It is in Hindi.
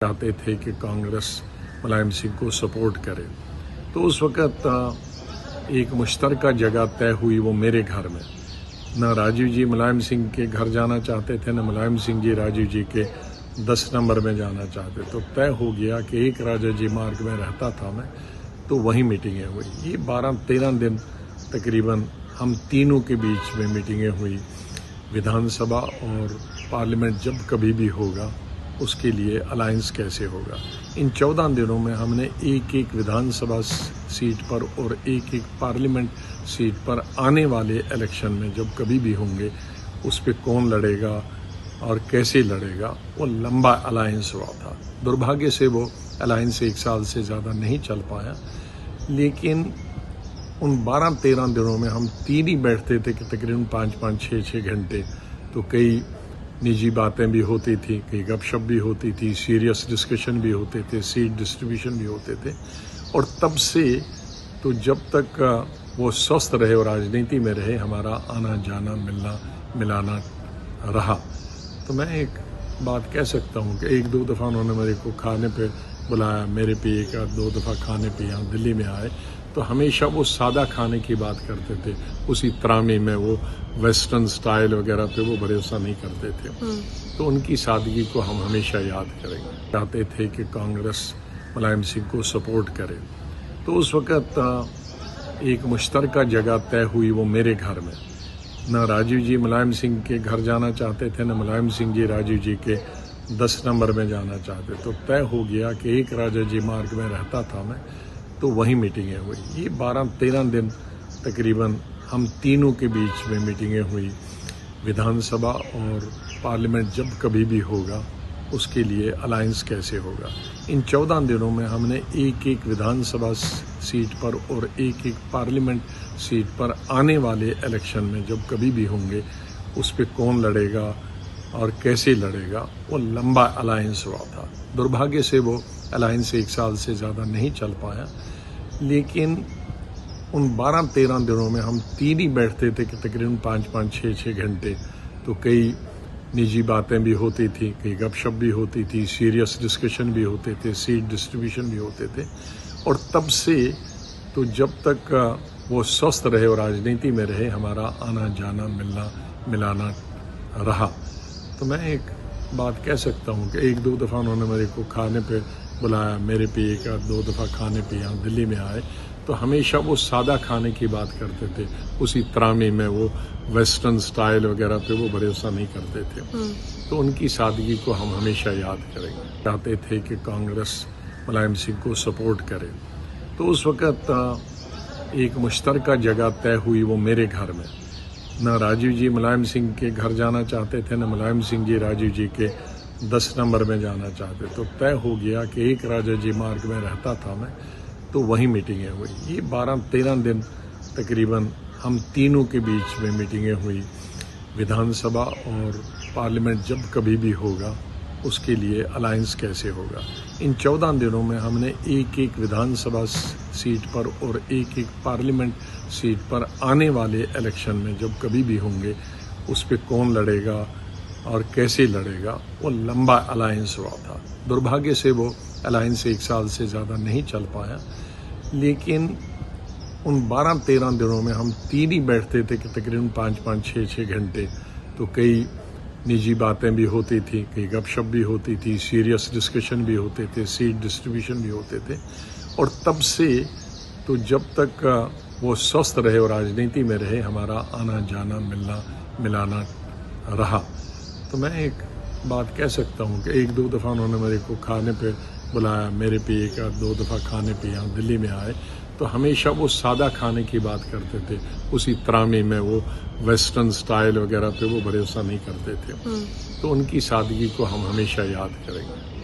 चाहते थे कि कांग्रेस मुलायम सिंह को सपोर्ट करे, तो उस वक़्त एक मुश्तरका जगह तय हुई, वो मेरे घर में। न राजीव जी मुलायम सिंह के घर जाना चाहते थे, न मुलायम सिंह जी राजीव जी के 10 नंबर में जाना चाहते। तो तय हो गया कि एक राजा जी मार्ग में रहता था मैं, तो वहीं मीटिंगें हुई। ये 12-13 दिन तकरीबन हम तीनों के बीच में मीटिंगें हुई। विधानसभा और पार्लियामेंट जब कभी भी होगा, उसके लिए अलायंस कैसे होगा। इन 14 दिनों में हमने एक विधानसभा सीट पर और एक पार्लियामेंट सीट पर आने वाले इलेक्शन में जब कभी भी होंगे, उस पर कौन लड़ेगा और कैसे लड़ेगा, वो लंबा अलायंस हुआ था। दुर्भाग्य से वो अलायंस 1 साल से ज़्यादा नहीं चल पाया, लेकिन उन 12-13 दिनों में हम तीन ही बैठते थे कि तकरीबन 5-5, 6-6 घंटे। तो कई निजी बातें भी होती थी, कई गपशप भी होती थी, सीरियस डिस्कशन भी होते थे, सीट डिस्ट्रीब्यूशन भी होते थे। और तब से तो जब तक वो स्वस्थ रहे और राजनीति में रहे, हमारा आना जाना मिलना मिलाना रहा। तो मैं एक बात कह सकता हूँ कि 1-2 दफ़ा उन्होंने मेरे को खाने पे बुलाया, मेरे पे 1-2 दफ़ा खाने पे यहाँ दिल्ली में आए, तो हमेशा वो सादा खाने की बात करते थे। उसी तरामी में वो वेस्टर्न स्टाइल वगैरह पे वो भरोसा नहीं करते थे। तो उनकी सादगी को हम हमेशा याद करेंगे। चाहते थे कि कांग्रेस मुलायम सिंह को सपोर्ट करे, तो उस वक़्त एक मुश्तरका जगह तय हुई, वो मेरे घर में। न राजीव जी मुलायम सिंह के घर जाना चाहते थे, न मुलायम सिंह जी राजीव जी के 10 नंबर में जाना चाहते। तो तय हो गया कि एक राजा जी मार्ग में रहता था मैं, तो वहीं मीटिंगें हुई। ये 12-13 दिन तकरीबन हम तीनों के बीच में मीटिंगें हुई। विधानसभा और पार्लियामेंट जब कभी भी होगा, उसके लिए अलायंस कैसे होगा। इन 14 दिनों में हमने एक विधानसभा सीट पर और एक पार्लियामेंट सीट पर आने वाले इलेक्शन में जब कभी भी होंगे, उस पर कौन लड़ेगा और कैसे लड़ेगा, वो लंबा अलायंस हुआ था। दुर्भाग्य से वो अलायंस 1 साल से ज़्यादा नहीं चल पाया, लेकिन उन 12-13 दिनों में हम तीन ही बैठते थे कि तकरीबन 5-5, 6-6 घंटे। तो कई निजी बातें भी होती थी, कई गपशप भी होती थी, सीरियस डिस्कशन भी होते थे, सीट डिस्ट्रीब्यूशन भी होते थे। और तब से तो जब तक वो स्वस्थ रहे और राजनीति में रहे, हमारा आना जाना मिलना मिलाना रहा। तो मैं एक बात कह सकता हूँ कि 1-2 दफ़ा उन्होंने मेरे को खाने पे बुलाया, मेरे पे 1-2 दफ़ा खाने पे यहाँ दिल्ली में आए, तो हमेशा वो सादा खाने की बात करते थे। उसी तरामी में वो वेस्टर्न स्टाइल वगैरह पे वो भरोसा नहीं करते थे। तो उनकी सादगी को हम हमेशा याद करेंगे। चाहते थे कि कांग्रेस मुलायम सिंह को सपोर्ट करे, तो उस वक़्त एक मुश्तरका जगह तय हुई, वो मेरे घर में। न राजीव जी मुलायम सिंह के घर जाना चाहते थे, न मुलायम सिंह जी राजीव जी के 10 नंबर में जाना चाहते। तो तय हो गया कि एक राजा जी मार्ग में रहता था मैं, तो वहीं मीटिंगें हुई। ये 12-13 दिन तकरीबन हम तीनों के बीच में मीटिंगें हुई। विधानसभा और पार्लियामेंट जब कभी भी होगा, उसके लिए अलायंस कैसे होगा। इन 14 दिनों में हमने एक विधानसभा सीट पर और एक पार्लियामेंट सीट पर आने वाले इलेक्शन में जब कभी भी होंगे, उस पर कौन लड़ेगा और कैसे लड़ेगा, वो लंबा अलायंस हुआ था। दुर्भाग्य से वो अलायंस 1 साल से ज़्यादा नहीं चल पाया, लेकिन उन 12-13 दिनों में हम तीन ही बैठते थे कि तकरीबन 5-5, 6-6 घंटे। तो कई निजी बातें भी होती थी, कई गपशप भी होती थी, सीरियस डिस्कशन भी होते थे, सीट डिस्ट्रीब्यूशन भी होते थे। और तब से तो जब तक वो स्वस्थ रहे और राजनीति में रहे, हमारा आना जाना मिलना मिलाना रहा। तो मैं एक बात कह सकता हूँ कि 1-2 दफ़ा उन्होंने मेरे को खाने पे बुलाया, मेरे पे 1-2 दफ़ा खाने पे यहाँ दिल्ली में आए, तो हमेशा वो सादा खाने की बात करते थे। उसी तरामी में वो वेस्टर्न स्टाइल वगैरह पे वो भरोसा नहीं करते थे। तो उनकी सादगी को हम हमेशा याद करेंगे।